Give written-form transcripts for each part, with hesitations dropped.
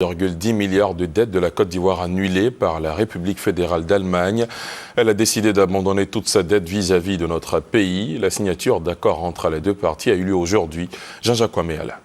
1,10 milliard de dettes de la Côte d'Ivoire annulées par la République fédérale d'Allemagne. Elle a décidé d'abandonner toute sa dette vis-à-vis de notre pays. La signature d'accords entre les deux parties a eu lieu aujourd'hui. Jean-Jacques Ouaméala.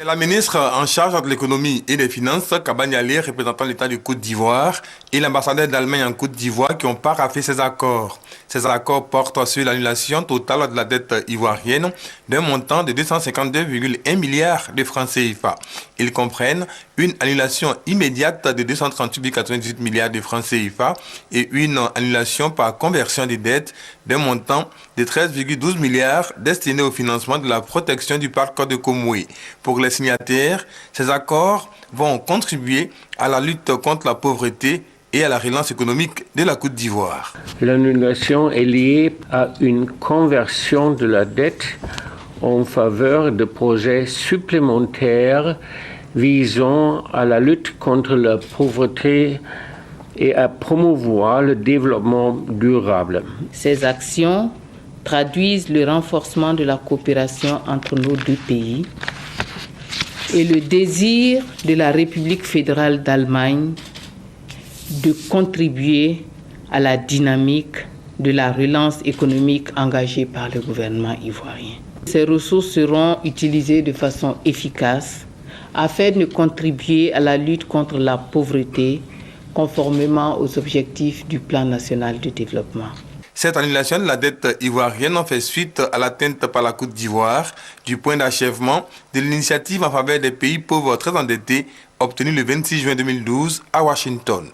La ministre en charge de l'économie et des finances, Kabanyale, représentant l'État de Côte d'Ivoire, et l'ambassadeur d'Allemagne en Côte d'Ivoire qui ont paraphé ces accords. Ces accords portent sur l'annulation totale de la dette ivoirienne d'un montant de 252,1 milliards de francs CFA. Ils comprennent une annulation immédiate de 238,98 milliards de francs CFA et une annulation par conversion des dettes d'un montant de 13,12 milliards destinés au financement de la protection du parc de Komoué. Pour les signataires, ces accords vont contribuer à la lutte contre la pauvreté et à la relance économique de la Côte d'Ivoire. L'annulation est liée à une conversion de la dette en faveur de projets supplémentaires visant à la lutte contre la pauvreté et à promouvoir le développement durable. Ces actions traduisent le renforcement de la coopération entre nos deux pays et le désir de la République fédérale d'Allemagne de contribuer à la dynamique de la relance économique engagée par le gouvernement ivoirien. Ces ressources seront utilisées de façon efficace afin de contribuer à la lutte contre la pauvreté conformément aux objectifs du Plan national de développement. Cette annulation de la dette ivoirienne fait suite à l'atteinte par la Côte d'Ivoire du point d'achèvement de l'initiative en faveur des pays pauvres très endettés obtenue le 26 juin 2012 à Washington.